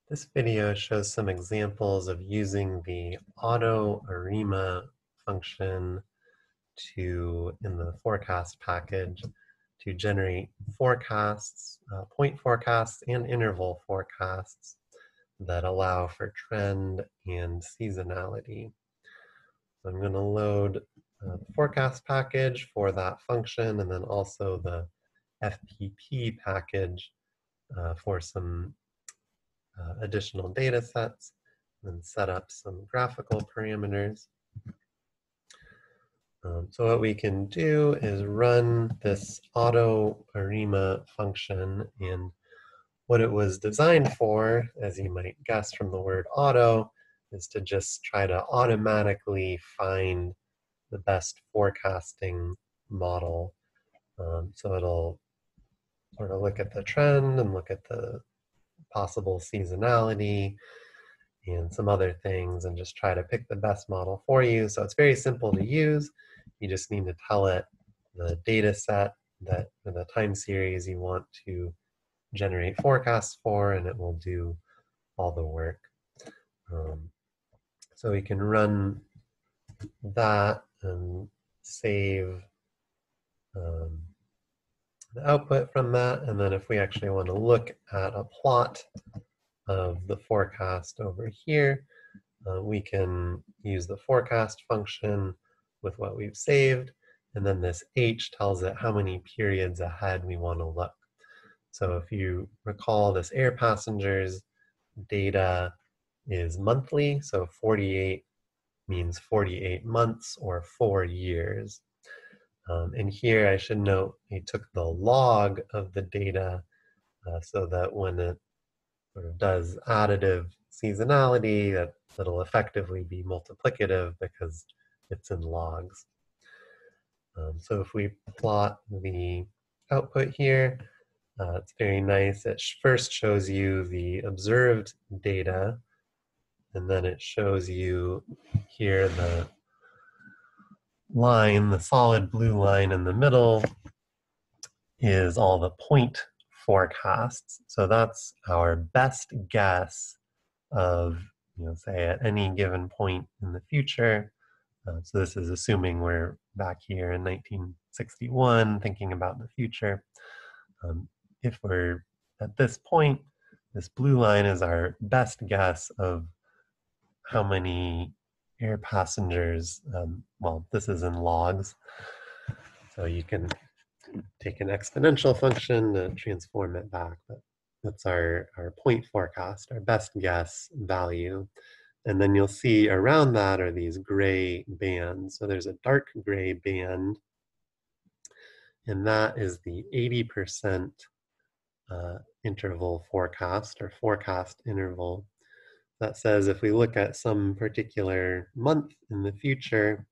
This video shows some examples of using the auto.arima function in the forecast package to generate forecasts, point forecasts and interval forecasts that allow for trend and seasonality. So I'm going to load the forecast package for that function and then also the FPP package for some additional data sets and set up some graphical parameters. So what we can do is run this auto.arima function, and what it was designed for, as you might guess from the word auto, is to just try to automatically find the best forecasting model. So it'll sort of look at the trend and look at the possible seasonality and some other things and just try to pick the best model for you. So it's very simple to use. You just need to tell it the data set or the time series you want to generate forecasts for, and it will do all the work. So we can run that and save the output from that. And then if we actually want to look at a plot of the forecast over here, we can use the forecast function with what we've saved, and then this H tells it how many periods ahead we want to look. So if you recall, this air passengers data is monthly, so 48 means 48 months or 4 years. And here I should note he took the log of the data so that when it sort of does additive seasonality, that'll effectively be multiplicative because it's in logs. So if we plot the output here, it's very nice. It first shows you the observed data, and then it shows you here the line, the solid blue line in the middle is all the point forecasts. So that's our best guess of, say at any given point in the future. So this is assuming we're back here in 1961 thinking about the future. If we're at this point, this blue line is our best guess of how many air passengers, well, this is in logs. So you can take an exponential function to transform it back, but that's our point forecast, our best guess value. And then you'll see around that are these gray bands. So there's a dark gray band, and that is the 80% interval forecast or forecast interval. That says if we look at some particular month in the future,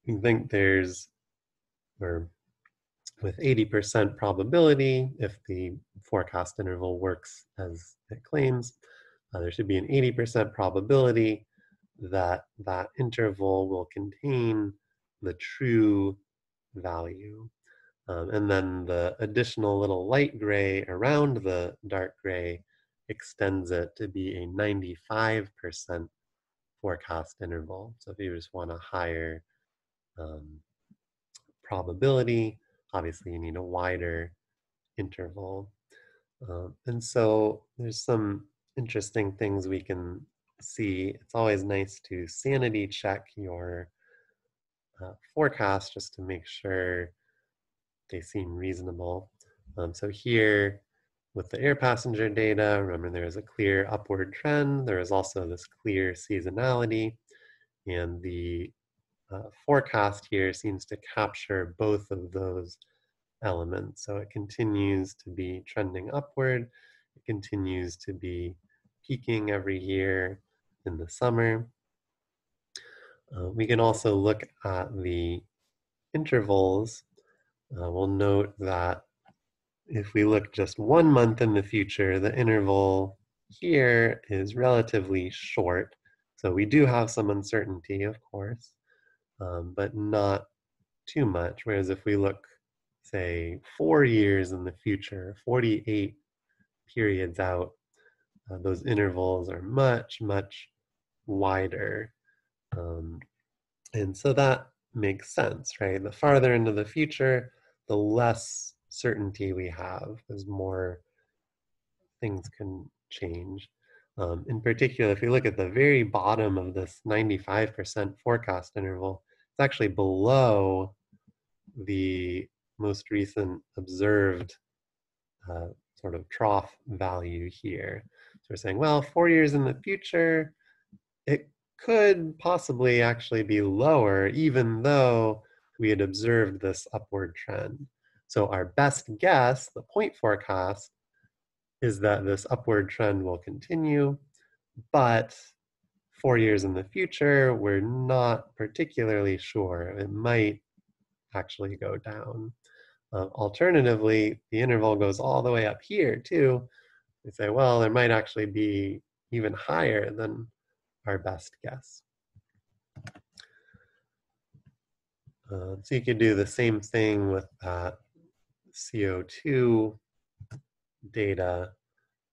we think there's, or with 80% probability, if the forecast interval works as it claims, there should be an 80% probability that that interval will contain the true value. And then the additional little light gray around the dark gray extends it to be a 95% forecast interval. So if you just want a higher probability, obviously you need a wider interval. And so there's some interesting things we can see. It's always nice to sanity check your forecast just to make sure they seem reasonable. So here with the air passenger data, remember there is a clear upward trend. There is also this clear seasonality, and the forecast here seems to capture both of those elements. So it continues to be trending upward. It continues to be peaking every year in the summer. We can also look at the intervals. We'll note that if we look just 1 month in the future, the interval here is relatively short. So we do have some uncertainty, of course, but not too much. Whereas if we look, say, 4 years in the future, 48 periods out, those intervals are much, much wider. And so that makes sense, right? The farther into the future, the less certainty we have, because more things can change. In particular, if you look at the very bottom of this 95% forecast interval, it's actually below the most recent observed sort of trough value here. So we're saying, well, 4 years in the future, it could possibly actually be lower, even though we had observed this upward trend. So our best guess, the point forecast, is that this upward trend will continue, but 4 years in the future, we're not particularly sure. It might actually go down. Alternatively, the interval goes all the way up here too. We say, well, there might actually be even higher than our best guess. So you could do the same thing with that CO2 data.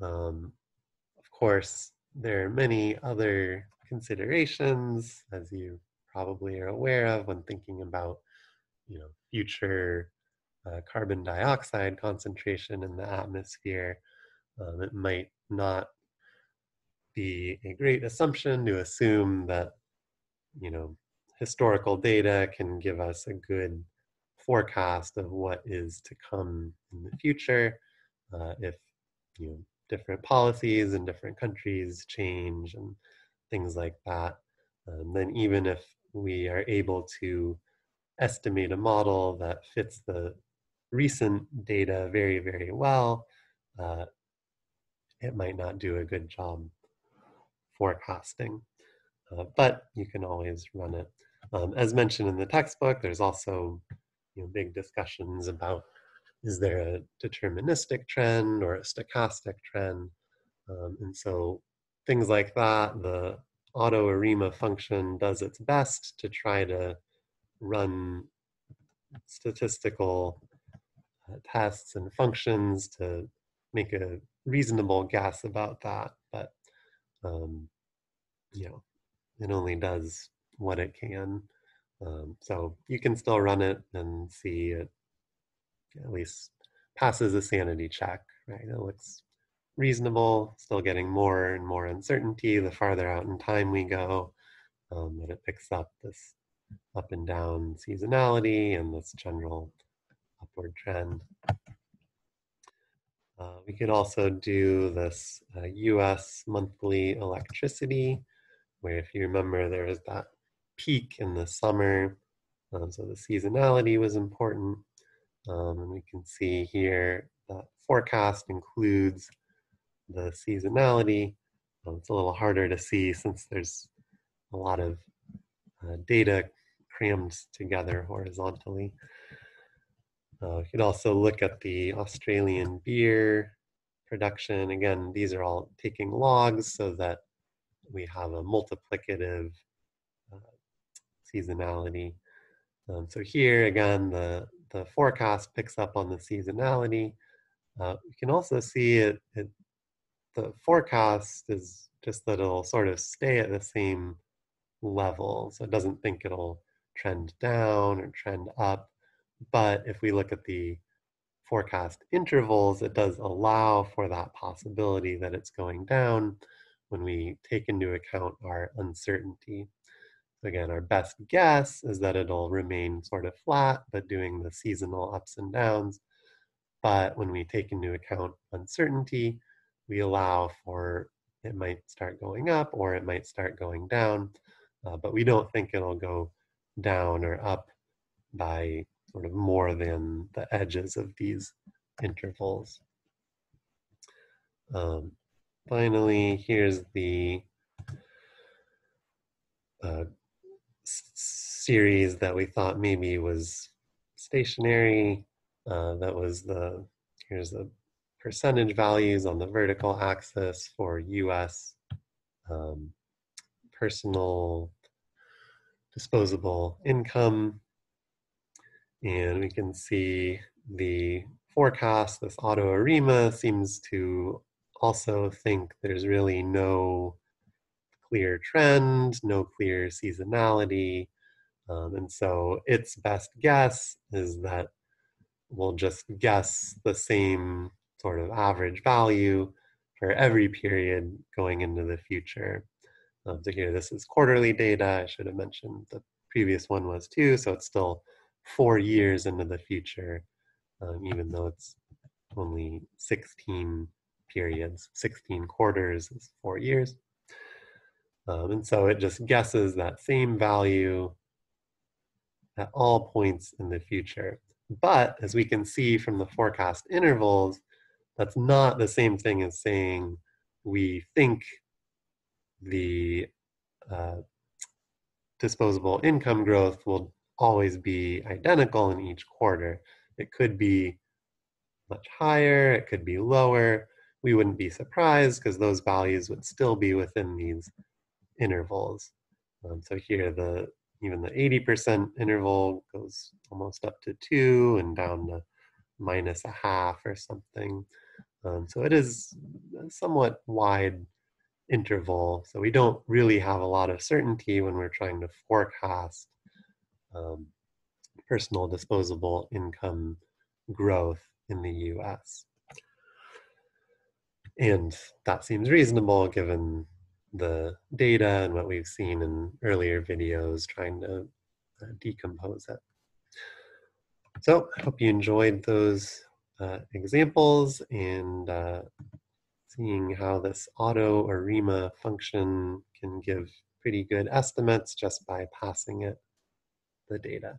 Of course, there are many other considerations, as you probably are aware of when thinking about, future carbon dioxide concentration in the atmosphere. It might not be a great assumption to assume that, you know, historical data can give us a good forecast of what is to come in the future. If different policies in different countries change and things like that, then even if we are able to estimate a model that fits the recent data very, very well, uh, it might not do a good job forecasting. But you can always run it. As mentioned in the textbook, there's also big discussions about, is there a deterministic trend or a stochastic trend? And so things like that, the auto.arima function does its best to try to run statistical tests and functions to make a reasonable guess about that. But, um, it only does what it can. So you can still run it and see it at least passes a sanity check, right? It looks reasonable, still getting more and more uncertainty the farther out in time we go, but it picks up this up and down seasonality and this general upward trend. We could also do this US monthly electricity, where if you remember, there was that peak in the summer, so the seasonality was important. And we can see here that forecast includes the seasonality. It's a little harder to see since there's a lot of data crammed together horizontally. You could also look at the Australian beer production. Again, these are all taking logs so that we have a multiplicative seasonality. So here again, the forecast picks up on the seasonality. You can also see the forecast is just that it'll sort of stay at the same level. So it doesn't think it'll trend down or trend up. But if we look at the forecast intervals, it does allow for that possibility that it's going down when we take into account our uncertainty. So again, our best guess is that it'll remain sort of flat, but doing the seasonal ups and downs. But when we take into account uncertainty, we allow for it might start going up or it might start going down, but we don't think it'll go down or up by sort of more than the edges of these intervals. Finally, here's the series that we thought maybe was stationary. That was here's the percentage values on the vertical axis for US personal disposable income. And we can see the forecast, this auto-arima seems to also think there's really no clear trend, no clear seasonality. And so its best guess is that we'll just guess the same sort of average value for every period going into the future. So here, this is quarterly data. I should have mentioned the previous one was too, so it's still 4 years into the future, even though it's only 16 periods. 16 quarters is 4 years. And so it just guesses that same value at all points in the future. But as we can see from the forecast intervals, that's not the same thing as saying we think the disposable income growth will always be identical in each quarter. It could be much higher, it could be lower. We wouldn't be surprised because those values would still be within these intervals. So here, even the 80% interval goes almost up to 2 and down to minus a half or something. So it is a somewhat wide interval. So we don't really have a lot of certainty when we're trying to forecast personal disposable income growth in the US. And that seems reasonable given the data and what we've seen in earlier videos trying to decompose it. So I hope you enjoyed those examples and seeing how this auto.arima function can give pretty good estimates just by passing it the data.